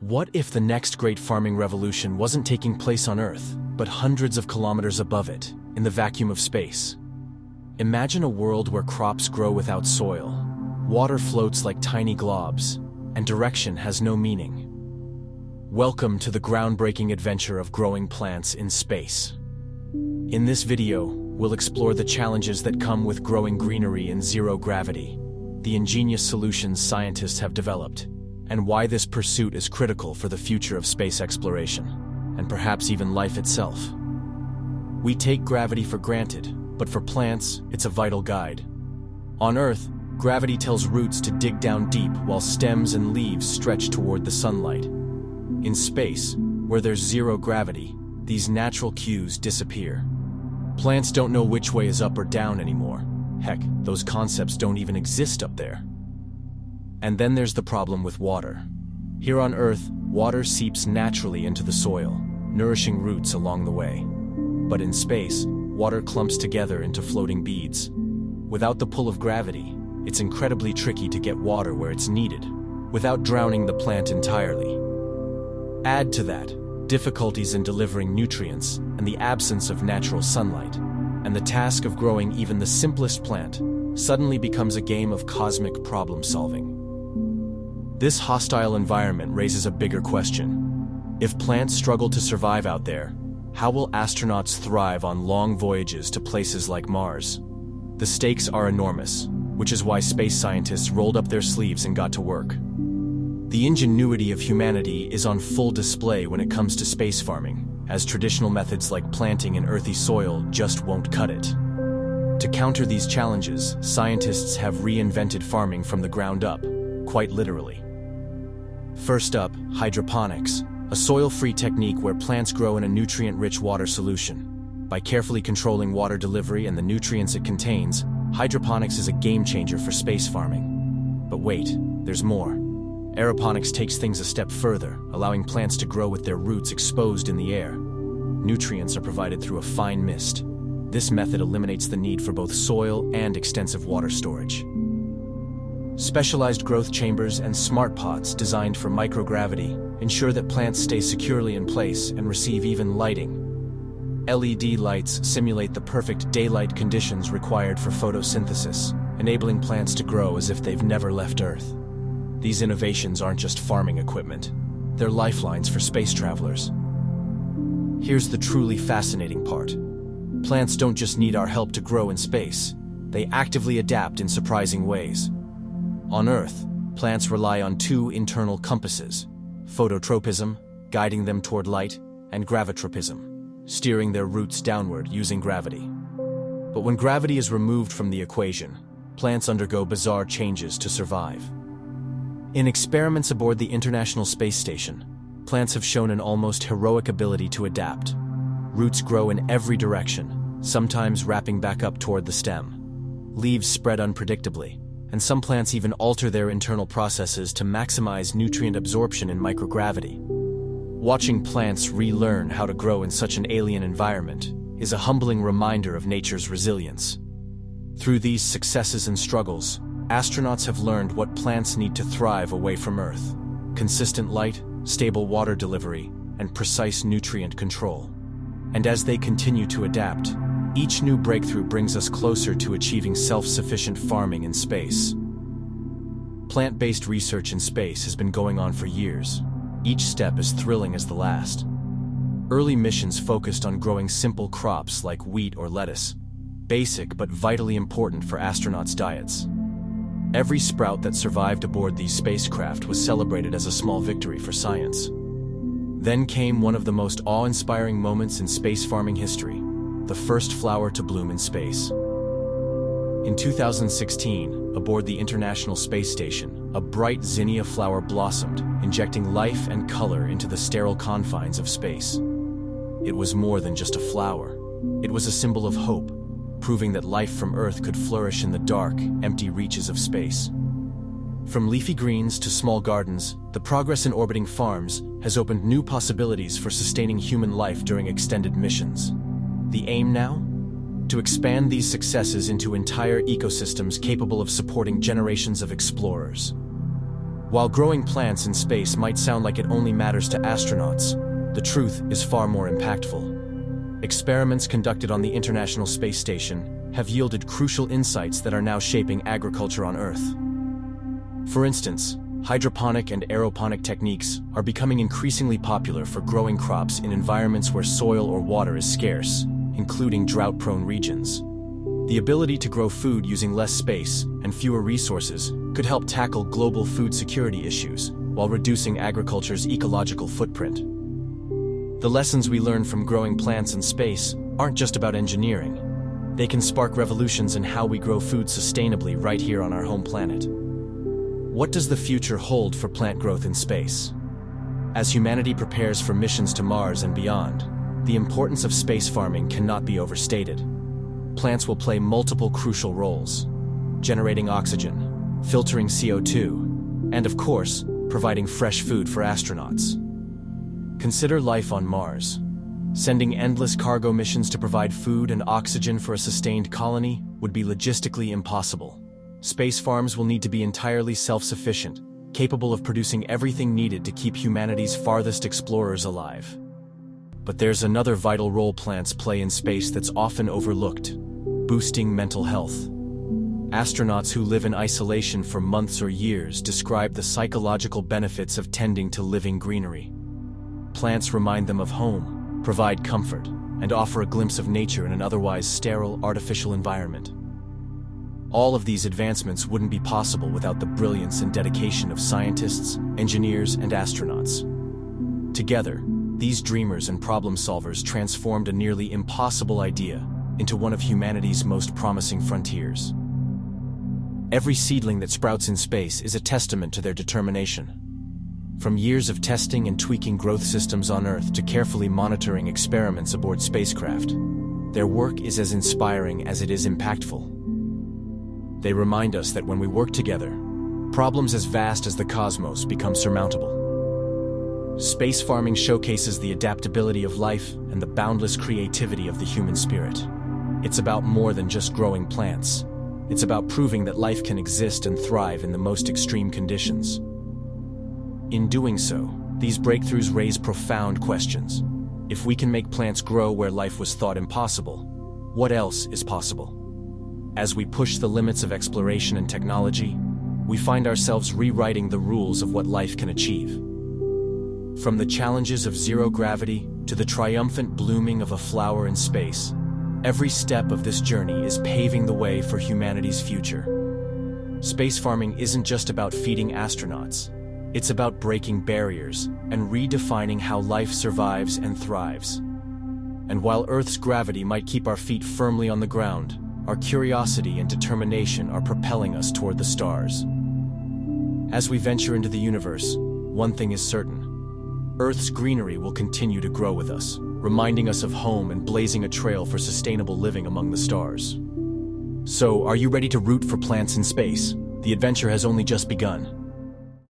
What if the next great farming revolution wasn't taking place on Earth, but hundreds of kilometers above it, in the vacuum of space? Imagine a world where crops grow without soil, water floats like tiny globs, and direction has no meaning. Welcome to the groundbreaking adventure of growing plants in space. In this video, we'll explore the challenges that come with growing greenery in zero gravity, the ingenious solutions scientists have developed, and why this pursuit is critical for the future of space exploration, and perhaps even life itself. We take gravity for granted, but for plants, it's a vital guide. On Earth, gravity tells roots to dig down deep while stems and leaves stretch toward the sunlight. In space, where there's zero gravity, these natural cues disappear. Plants don't know which way is up or down anymore. Heck, those concepts don't even exist up there. And then there's the problem with water. Here on Earth, water seeps naturally into the soil, nourishing roots along the way. But in space, water clumps together into floating beads. Without the pull of gravity, it's incredibly tricky to get water where it's needed, without drowning the plant entirely. Add to that, difficulties in delivering nutrients and the absence of natural sunlight, and the task of growing even the simplest plant suddenly becomes a game of cosmic problem-solving. This hostile environment raises a bigger question. If plants struggle to survive out there, how will astronauts thrive on long voyages to places like Mars? The stakes are enormous, which is why space scientists rolled up their sleeves and got to work. The ingenuity of humanity is on full display when it comes to space farming, as traditional methods like planting in earthy soil just won't cut it. To counter these challenges, scientists have reinvented farming from the ground up, quite literally. First up, hydroponics, a soil-free technique where plants grow in a nutrient-rich water solution. By carefully controlling water delivery and the nutrients it contains, hydroponics is a game-changer for space farming. But wait, there's more. Aeroponics takes things a step further, allowing plants to grow with their roots exposed in the air. Nutrients are provided through a fine mist. This method eliminates the need for both soil and extensive water storage. Specialized growth chambers and smart pots designed for microgravity ensure that plants stay securely in place and receive even lighting. LED lights simulate the perfect daylight conditions required for photosynthesis, enabling plants to grow as if they've never left Earth. These innovations aren't just farming equipment, they're lifelines for space travelers. Here's the truly fascinating part. Plants don't just need our help to grow in space, they actively adapt in surprising ways. On Earth, plants rely on two internal compasses, phototropism, guiding them toward light, and gravitropism, steering their roots downward using gravity. But when gravity is removed from the equation, plants undergo bizarre changes to survive. In experiments aboard the International Space Station, plants have shown an almost heroic ability to adapt. Roots grow in every direction, sometimes wrapping back up toward the stem. Leaves spread unpredictably, and some plants even alter their internal processes to maximize nutrient absorption in microgravity. Watching plants relearn how to grow in such an alien environment is a humbling reminder of nature's resilience. Through these successes and struggles, astronauts have learned what plants need to thrive away from Earth: consistent light, stable water delivery, and precise nutrient control. And as they continue to adapt, each new breakthrough brings us closer to achieving self-sufficient farming in space. Plant-based research in space has been going on for years. Each step as thrilling as the last. Early missions focused on growing simple crops like wheat or lettuce, basic but vitally important for astronauts' diets. Every sprout that survived aboard these spacecraft was celebrated as a small victory for science. Then came one of the most awe-inspiring moments in space farming history: the first flower to bloom in space. In 2016, aboard the International Space Station, a bright zinnia flower blossomed, injecting life and color into the sterile confines of space. It was more than just a flower. It was a symbol of hope, proving that life from Earth could flourish in the dark, empty reaches of space. From leafy greens to small gardens, the progress in orbiting farms has opened new possibilities for sustaining human life during extended missions. The aim now? To expand these successes into entire ecosystems capable of supporting generations of explorers. While growing plants in space might sound like it only matters to astronauts, the truth is far more impactful. Experiments conducted on the International Space Station have yielded crucial insights that are now shaping agriculture on Earth. For instance, hydroponic and aeroponic techniques are becoming increasingly popular for growing crops in environments where soil or water is scarce, including drought-prone regions. The ability to grow food using less space and fewer resources could help tackle global food security issues while reducing agriculture's ecological footprint. The lessons we learn from growing plants in space aren't just about engineering. They can spark revolutions in how we grow food sustainably right here on our home planet. What does the future hold for plant growth in space? As humanity prepares for missions to Mars and beyond, the importance of space farming cannot be overstated. Plants will play multiple crucial roles: generating oxygen, filtering CO2, and of course, providing fresh food for astronauts. Consider life on Mars. Sending endless cargo missions to provide food and oxygen for a sustained colony would be logistically impossible. Space farms will need to be entirely self-sufficient, capable of producing everything needed to keep humanity's farthest explorers alive. But there's another vital role plants play in space that's often overlooked: boosting mental health. Astronauts who live in isolation for months or years describe the psychological benefits of tending to living greenery. Plants remind them of home, provide comfort, and offer a glimpse of nature in an otherwise sterile, artificial environment. All of these advancements wouldn't be possible without the brilliance and dedication of scientists, engineers, and astronauts. Together, these dreamers and problem solvers transformed a nearly impossible idea into one of humanity's most promising frontiers. Every seedling that sprouts in space is a testament to their determination. From years of testing and tweaking growth systems on Earth to carefully monitoring experiments aboard spacecraft, their work is as inspiring as it is impactful. They remind us that when we work together, problems as vast as the cosmos become surmountable. Space farming showcases the adaptability of life and the boundless creativity of the human spirit. It's about more than just growing plants. It's about proving that life can exist and thrive in the most extreme conditions. In doing so, these breakthroughs raise profound questions. If we can make plants grow where life was thought impossible, what else is possible? As we push the limits of exploration and technology, we find ourselves rewriting the rules of what life can achieve. From the challenges of zero gravity to the triumphant blooming of a flower in space, every step of this journey is paving the way for humanity's future. Space farming isn't just about feeding astronauts. It's about breaking barriers and redefining how life survives and thrives. And while Earth's gravity might keep our feet firmly on the ground, our curiosity and determination are propelling us toward the stars. As we venture into the universe, one thing is certain: Earth's greenery will continue to grow with us, reminding us of home and blazing a trail for sustainable living among the stars. So, are you ready to root for plants in space? The adventure has only just begun.